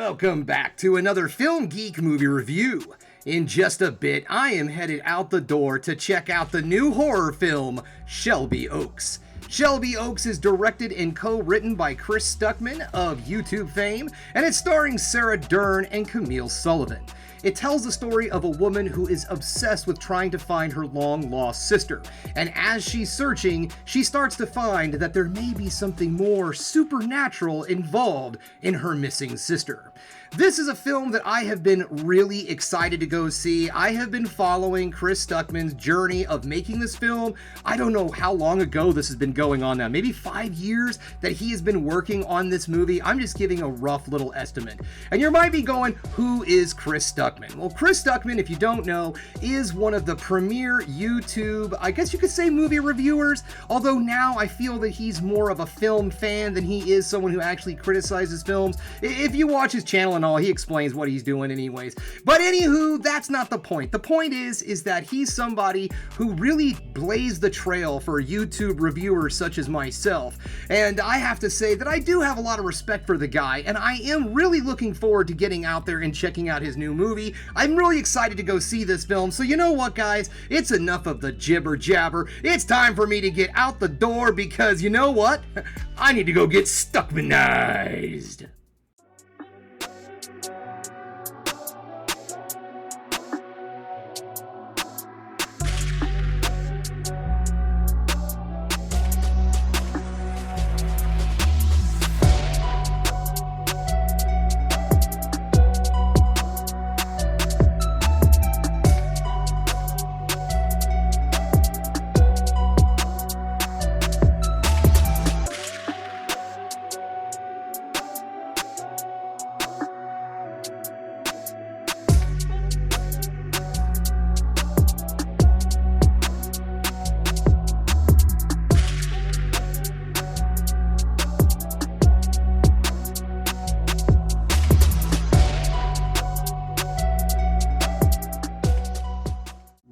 Welcome back to another Film Geek movie review. In just a bit, I am headed out the door to check out the new horror film, Shelby Oaks. Shelby Oaks is directed and co-written by Chris Stuckman of YouTube fame, and it's starring Sarah Dern and Camille Sullivan. It tells the story of a woman who is obsessed with trying to find her long-lost sister, and as she's searching, she starts to find that there may be something more supernatural involved in her missing sister. This is a film that I have been really excited to go see. I have been following Chris Stuckman's journey of making this film. I don't know how long ago this has been going on now, maybe 5 years that he has been working on this movie. I'm just giving a rough little estimate. And you might be going, who is Chris Stuckman? Well, Chris Stuckman, if you don't know, is one of the premier YouTube, I guess you could say movie reviewers, although now I feel that he's more of a film fan than he is someone who actually criticizes films. If you watch his channel and all, he explains what he's doing anyways. But anywho, that's not the point. The point is that he's somebody who really blazed the trail for YouTube reviewers such as myself. And I have to say that I do have a lot of respect for the guy, and I am really looking forward to getting out there and checking out his new movie. I'm really excited to go see this film, so you know what, guys? It's enough of the jibber jabber. It's time for me to get out the door because you know what? I need to go get Stuckmanized.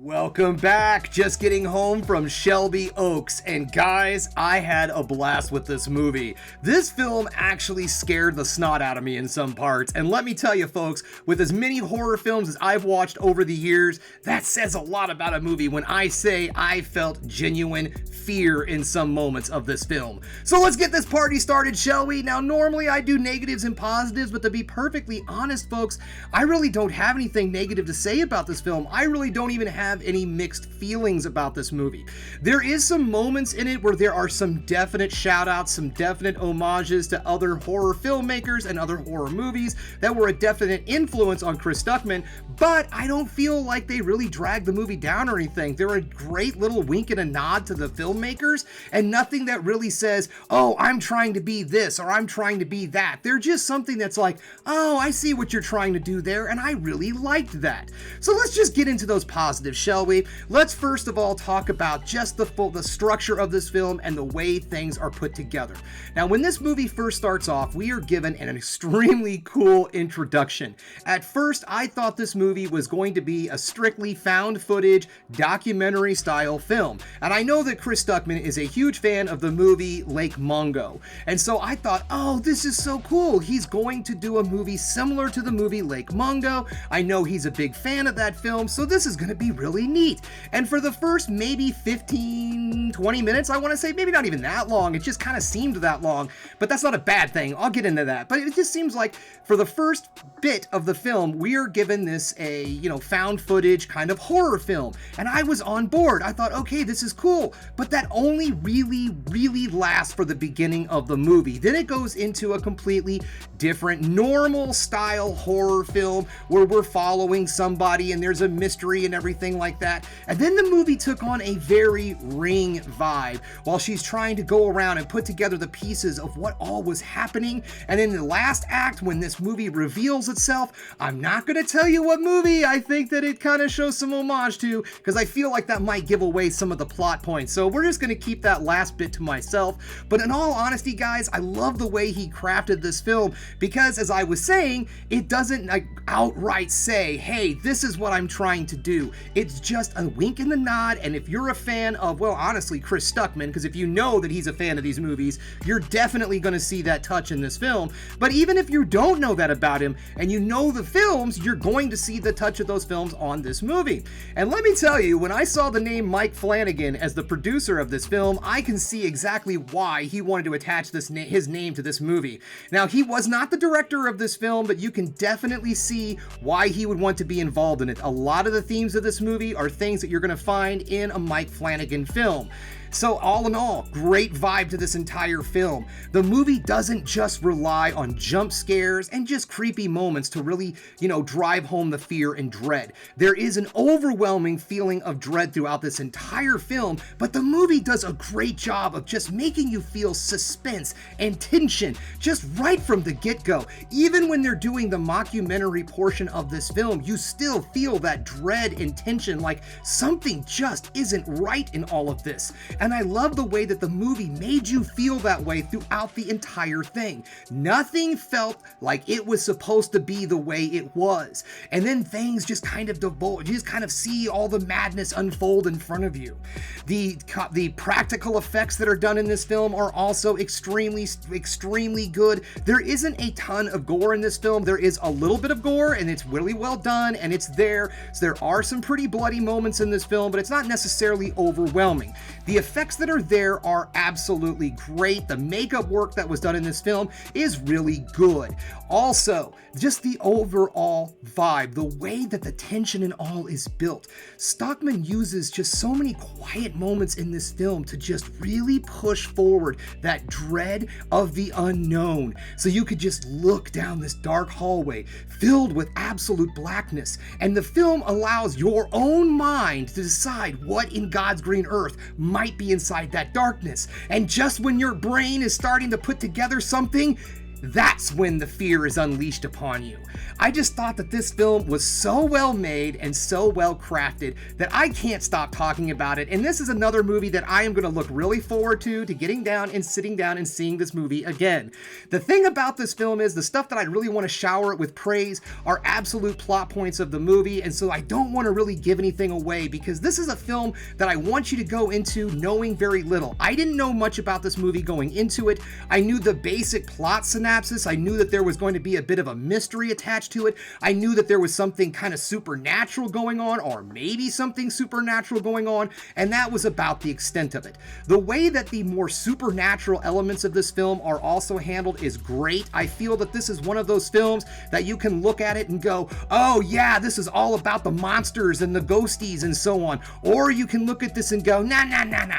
Welcome back. Just getting home from Shelby Oaks, and guys, I had a blast with this movie. This film actually scared the snot out of me in some parts, and let me tell you folks, with as many horror films as I've watched over the years, that says a lot about a movie when I say I felt genuine fear in some moments of this film. So let's get this party started, shall we? Now, normally I do negatives and positives, but to be perfectly honest, folks, I really don't have anything negative to say about this film. I really don't even have any mixed feelings about this movie. There is some moments in it where there are some definite shout outs, some definite homages to other horror filmmakers and other horror movies that were a definite influence on Chris Stuckman, but I don't feel like they really dragged the movie down or anything. They're a great little wink and a nod to the filmmakers, and nothing that really says, oh, I'm trying to be this or I'm trying to be that. They're just something that's like, oh, I see what you're trying to do there, and I really liked that. So let's just get into those positives, shall we? Let's first of all talk about just the structure of this film and the way things are put together. Now, when this movie first starts off, we are given an extremely cool introduction. At first, I thought this movie was going to be a strictly found footage, documentary style film. And I know that Chris Stuckman is a huge fan of the movie Lake Mungo. And so I thought, oh, this is so cool. He's going to do a movie similar to the movie Lake Mungo. I know he's a big fan of that film, so this is going to be really neat. And for the first maybe 15, 20 minutes, I want to say, maybe not even that long, it just kind of seemed that long, but that's not a bad thing. I'll get into that. But it just seems like for the first bit of the film, we are given this found footage kind of horror film. And I was on board. I thought, okay, this is cool. But that only really lasts for the beginning of the movie. Then it goes into a completely different, normal style horror film where we're following somebody and there's a mystery and everything like that. And then the movie took on a very Ring vibe while she's trying to go around and put together the pieces of what all was happening. And in the last act, when this movie reveals itself, I'm not going to tell you what movie I think that it kind of shows some homage to, because I feel like that might give away some of the plot points. So we're just going to keep that last bit to myself. But in all honesty, guys, I love the way he crafted this film because, as I was saying, it doesn't outright say, hey, this is what I'm trying to do. It's just just a wink and the nod, and if you're a fan of, well, honestly, Chris Stuckman, because if you know that he's a fan of these movies, you're definitely going to see that touch in this film. But even if you don't know that about him, and you know the films, you're going to see the touch of those films on this movie. And let me tell you, when I saw the name Mike Flanagan as the producer of this film, I can see exactly why he wanted to attach his name to this movie. Now, he was not the director of this film, but you can definitely see why he would want to be involved in it. A lot of the themes of this movie are things that you're going to find in a Mike Flanagan film. So all in all, great vibe to this entire film. The movie doesn't just rely on jump scares and just creepy moments to really, drive home the fear and dread. There is an overwhelming feeling of dread throughout this entire film, but the movie does a great job of just making you feel suspense and tension just right from the get-go. Even when they're doing the mockumentary portion of this film, you still feel that dread and tension, like something just isn't right in all of this. And I love the way that the movie made you feel that way throughout the entire thing. Nothing felt like it was supposed to be the way it was. And then things just kind of divulge. You just kind of see all the madness unfold in front of you. The practical effects that are done in this film are also extremely good. There isn't a ton of gore in this film. There is a little bit of gore, and it's really well done, and it's there. So there are some pretty bloody moments in this film, but it's not necessarily overwhelming. The effects that are there are absolutely great. The makeup work that was done in this film is really good. Also, just the overall vibe, the way that the tension and all is built. Stockman uses just so many quiet moments in this film to just really push forward that dread of the unknown. So you could just look down this dark hallway filled with absolute blackness, and the film allows your own mind to decide what in God's green earth might be inside that darkness. And just when your brain is starting to put together something, that's when the fear is unleashed upon you. I just thought that this film was so well made and so well crafted that I can't stop talking about it. And this is another movie that I am going to look really forward to getting down and sitting down and seeing this movie again. The thing about this film is the stuff that I really want to shower it with praise are absolute plot points of the movie. And so I don't want to really give anything away, because this is a film that I want you to go into knowing very little. I didn't know much about this movie going into it. I knew the basic plot synopsis. I knew that there was going to be a bit of a mystery attached to it. I knew that there was something kind of supernatural going on, or maybe something supernatural going on, and that was about the extent of it. The way that the more supernatural elements of this film are also handled is great. I feel that this is one of those films that you can look at it and go, oh yeah, this is all about the monsters and the ghosties and so on. Or you can look at this and go, nah,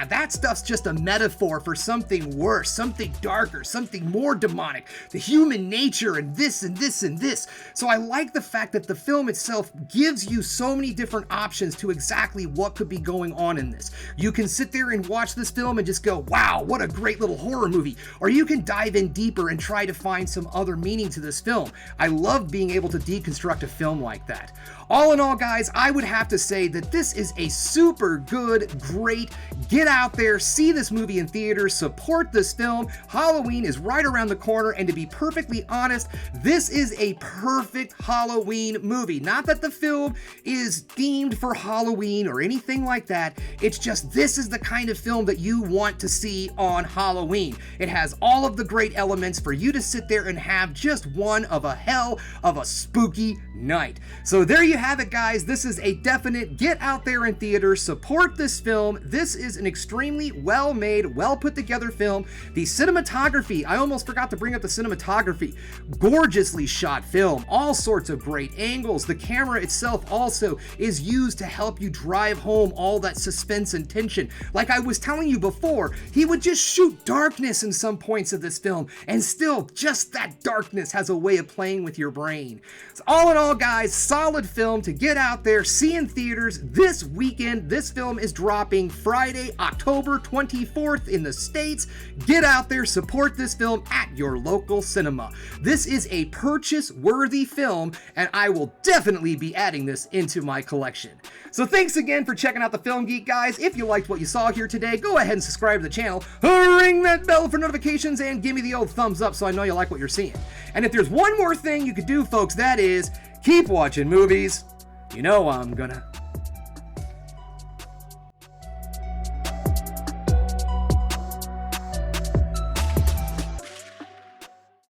that stuff's just a metaphor for something worse, something darker, something more demonic, the human nature and this and this and this. So I like the fact that the film itself gives you so many different options to exactly what could be going on in this. You can sit there and watch this film and just go, wow, what a great little horror movie. Or you can dive in deeper and try to find some other meaning to this film. I love being able to deconstruct a film like that. All in all, guys, I would have to say that this is a super good, great, get out there, see this movie in theaters, support this film. Halloween is right around the corner, and to be perfectly honest, this is a perfect Halloween movie. Not that the film is themed for Halloween or anything like that. It's just this is the kind of film that you want to see on Halloween. It has all of the great elements for you to sit there and have just one of a hell of a spooky night. So there you have it, guys. This is a definite get out there in theaters, support this film. This is an extremely well made, well put together film. The cinematography, I almost forgot to bring up the cinematography. Gorgeously shot film, all sorts of great angles. The camera itself also is used to help you drive home all that suspense and tension. Like I was telling you before, he would just shoot darkness in some points of this film, and still just that darkness has a way of playing with your brain. So all in all, guys, solid film to get out there, see in theaters this weekend. This film is dropping Friday, October 24th in the States. Get out there, support this film at your local cinema. This is a purchase-worthy film, and I will definitely be adding this into my collection. So thanks again for checking out the Film Geek, guys. If you liked what you saw here today, go ahead and subscribe to the channel, ring that bell for notifications, and give me the old thumbs up so I know you like what you're seeing. And if there's one more thing you could do, folks, that is keep watching movies. You know I'm gonna.